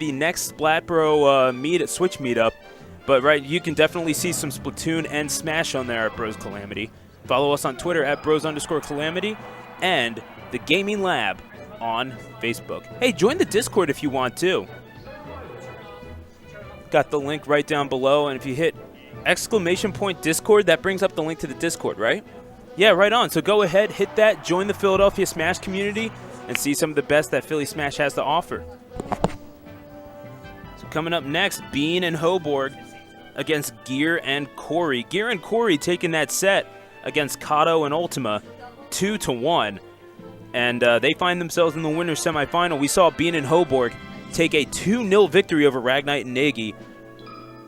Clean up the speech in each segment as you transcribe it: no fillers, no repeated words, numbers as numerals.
the next Splatbro Switch meetup. But right, you can definitely see some Splatoon and Smash on there at Bros Calamity. Follow us on Twitter at Bros_Calamity and the Gaming Lab on Facebook. Hey, join the Discord if you want to. Got the link right down below, and if you hit !Discord, that brings up the link to the Discord, right? Yeah, right on. So go ahead, hit that, join the Philadelphia Smash community, and see some of the best that Philly Smash has to offer. So coming up next, Bean and Hoborg against Gear and Cory. Gear and Cory taking that set against Kato and Ultima 2-1. And they find themselves in the winner's semifinal. We saw Bean and Hoborg take a 2-0 victory over Ragnite and Nagy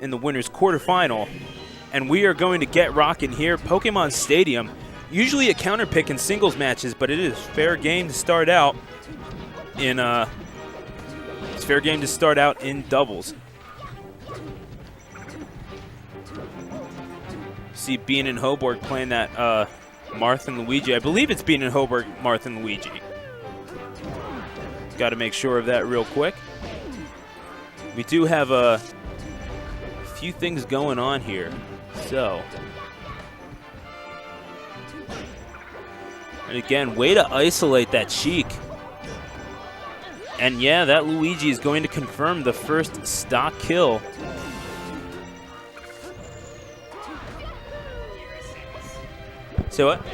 in the winner's quarterfinal. And we are going to get rocking here. Pokemon Stadium, usually a counter pick in singles matches, but it is fair game to start out in doubles. See Bean and Hoborg playing that Marth and Luigi. I believe it's Bean and Hoborg, Marth and Luigi. Got to make sure of that real quick. We do have a few things going on here. So, and again, way to isolate that Sheik. And yeah, that Luigi is going to confirm the first stock kill. So what?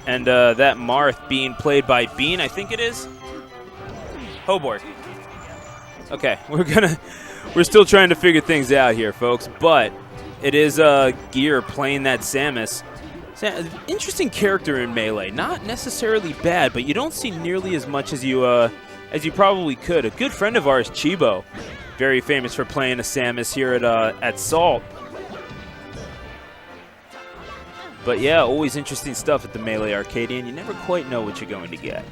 And that Marth being played by Bean, I think it is. Hoborg. Okay, we're still trying to figure things out here, folks. But it is Gear playing that Samus. Interesting character in Melee. Not necessarily bad, but you don't see nearly as much as you probably could. A good friend of ours, Chibo, very famous for playing a Samus here at Salt. But yeah, always interesting stuff at the Melee Arcadian. You never quite know what you're going to get.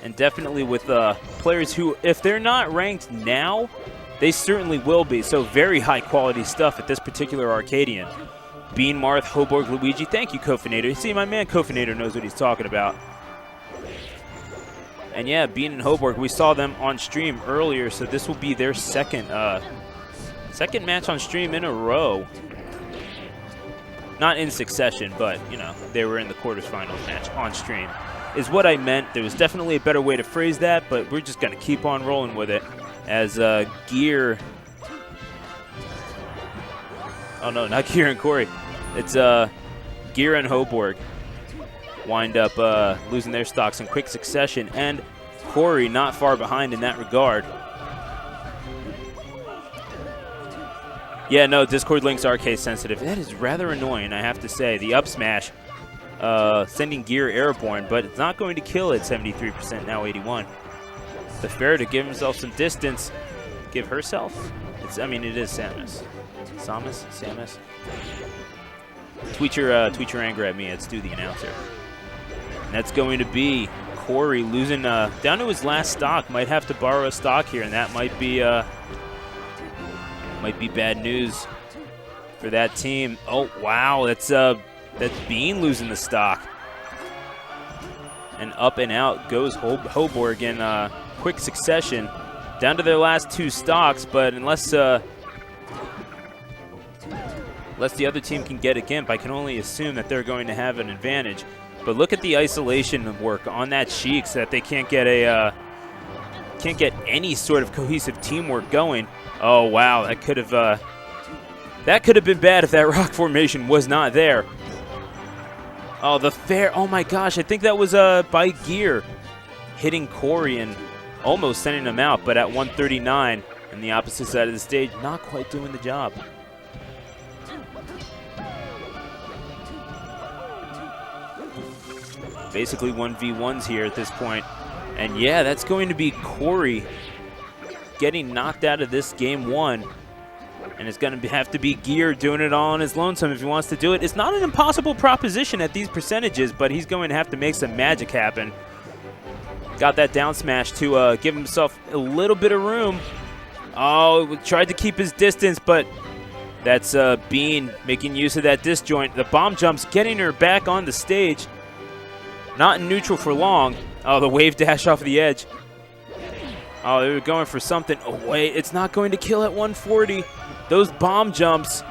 And definitely with players who, if they're not ranked now, they certainly will be. So very high quality stuff at this particular Arcadian. Bean, Marth, Hoborg, Luigi. Thank you, Kofinator. See, my man Kofinator knows what he's talking about. And yeah, Bean and Hoborg, we saw them on stream earlier, so this will be their second match on stream in a row. Not in succession, but, you know, they were in the quarterfinals match on stream, is what I meant. There was definitely a better way to phrase that, but we're just going to keep on rolling with it as Gear... Oh, no, not Gear and Cory. It's Gear and Hoborg wind up losing their stocks in quick succession, and Cory not far behind in that regard. Yeah, no, Discord links are case sensitive. That is rather annoying, I have to say. The up smash sending Gear airborne, but it's not going to kill at 73%, now 81. The fair to give himself some distance. Give herself? It is Samus. Samus? Tweet your anger at me. Let's do the announcer. And that's going to be Cory losing down to his last stock. Might have to borrow a stock here, and that might be bad news for that team. Oh wow, that's Bean losing the stock. And up and out goes Hoborg in quick succession, down to their last two stocks. But unless the other team can get a Gimp, I can only assume that they're going to have an advantage. But look at the isolation work on that Sheik, so that they can't get any sort of cohesive teamwork going. Oh wow, that could have been bad if that rock formation was not there. Oh, the fair! Oh my gosh, I think that was by Gear hitting Cory and almost sending him out, but at 139 on the opposite side of the stage, not quite doing the job. Basically 1v1s here at this point. And yeah, that's going to be Cory getting knocked out of this game one. And it's going to have to be Gear doing it all on his lonesome if he wants to do it. It's not an impossible proposition at these percentages, but he's going to have to make some magic happen. Got that down smash to give himself a little bit of room. Oh, tried to keep his distance, but that's Bean making use of that disjoint. The bomb jumps getting her back on the stage. Not in neutral for long. Oh, the wave dash off the edge. Oh, they were going for something. Oh, wait, it's not going to kill at 140. Those bomb jumps.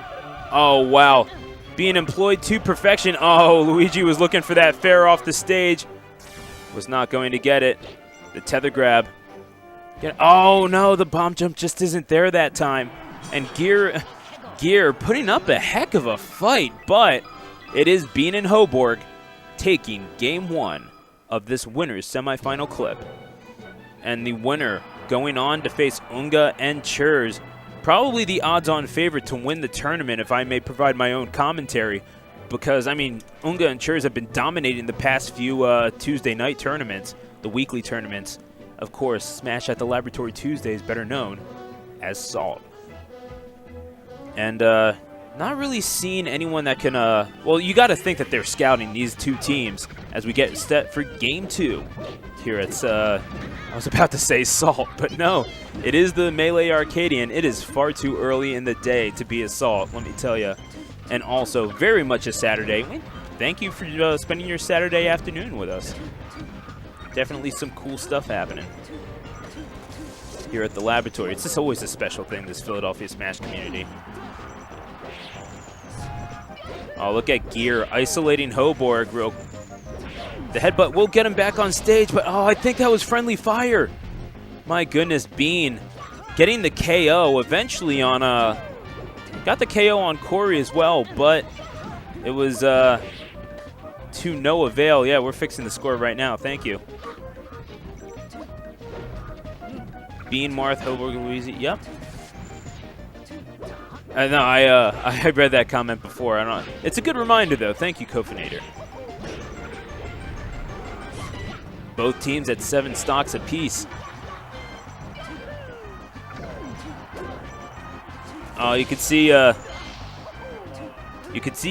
Oh, wow. Being employed to perfection. Oh, Luigi was looking for that fair off the stage. Was not going to get it. The tether grab. Oh, no, the bomb jump just isn't there that time. And Gear putting up a heck of a fight, but it is Bean and Hoborg taking game 1 of this winner's semifinal clip. And the winner going on to face Unga and Churs. Probably the odds-on favorite to win the tournament, if I may provide my own commentary. Because, I mean, Unga and Churs have been dominating the past few Tuesday night tournaments, the weekly tournaments. Of course, Smash at the Laboratory Tuesdays, better known as Salt. And not really seeing anyone that can, well, you got to think that they're scouting these two teams as we get set for game 2 here at, I was about to say Salt, but no, it is the Melee Arcadian. It is far too early in the day to be a Salt, let me tell you. And also very much a Saturday. Thank you for spending your Saturday afternoon with us. Definitely some cool stuff happening here at the laboratory. It's just always a special thing, this Philadelphia Smash community. Oh, look at Gear isolating Hoborg. The headbutt will get him back on stage, but oh, I think that was friendly fire. My goodness, Bean getting the KO eventually on got the KO on Cory as well, but it was to no avail. Yeah, we're fixing the score right now. Thank you. Bean, Marth, Hoborg, Louise. Yep. I know. I read that comment before. I don't. It's a good reminder, though. Thank you, Kofinator. Both teams at 7 stocks apiece. Oh, you could see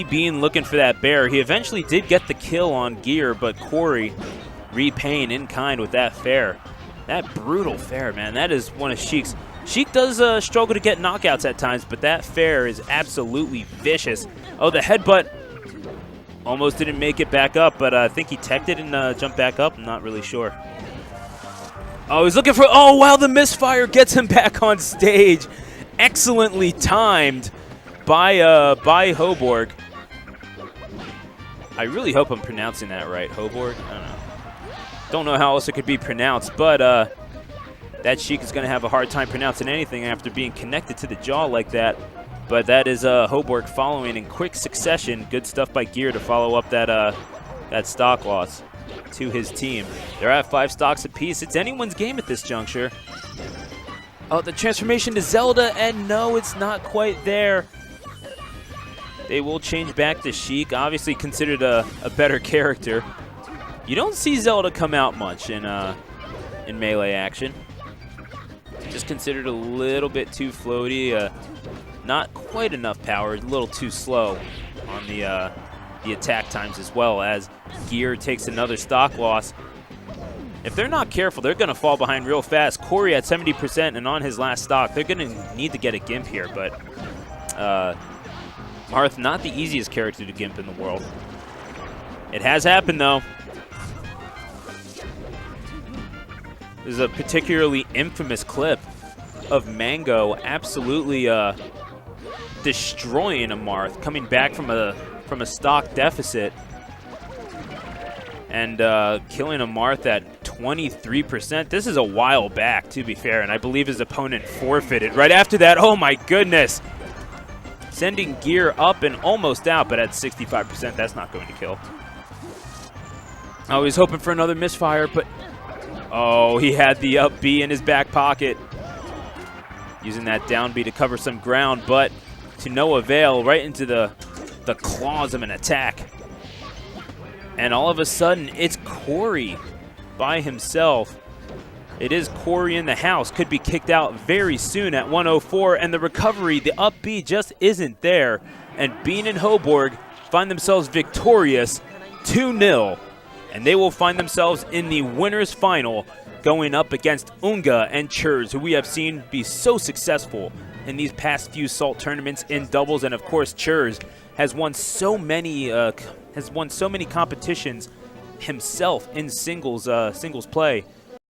Bean looking for that bear. He eventually did get the kill on Gear, but Cory repaying in kind with that fair. That brutal fair, man. That is one of Sheik's. Sheik does struggle to get knockouts at times, but that fair is absolutely vicious. Oh, the headbutt almost didn't make it back up, but I think he teched it and jumped back up. I'm not really sure. Oh, he's looking for... Oh, wow, the misfire gets him back on stage. Excellently timed by Hoborg. I really hope I'm pronouncing that right. Hoborg? I don't know. Don't know how else it could be pronounced, but that Sheik is going to have a hard time pronouncing anything after being connected to the jaw like that. But that is Hoborg following in quick succession. Good stuff by Gear to follow up that stock loss to his team. They're at 5 stocks apiece. It's anyone's game at this juncture. Oh, the transformation to Zelda, and no, it's not quite there. They will change back to Sheik, obviously considered a better character. You don't see Zelda come out much in Melee action. Just considered a little bit too floaty. Not quite enough power, a little too slow on the attack times, as well as Gear takes another stock loss. If they're not careful, they're going to fall behind real fast. Cory at 70% and on his last stock. They're going to need to get a Gimp here, but Marth, not the easiest character to Gimp in the world. It has happened, though. This is a particularly infamous clip of Mango absolutely destroying a Marth, coming back from a stock deficit and killing a Marth at 23%. This is a while back, to be fair, and I believe his opponent forfeited right after that. Oh my goodness. Sending Gear up and almost out, but at 65%, that's not going to kill. Oh, he's hoping for another misfire, but oh, he had the up B in his back pocket. Using that down B to cover some ground, but to no avail, right into the claws of an attack. And all of a sudden, it's Cory by himself. It is Cory in the house. Could be kicked out very soon at 104, and the recovery, the up B just isn't there. And Bean and Hoborg find themselves victorious 2-0, and they will find themselves in the winner's final going up against Unga and Churs, who we have seen be so successful in these past few Salt tournaments in doubles. And of course, Churs has won so many competitions himself in singles play.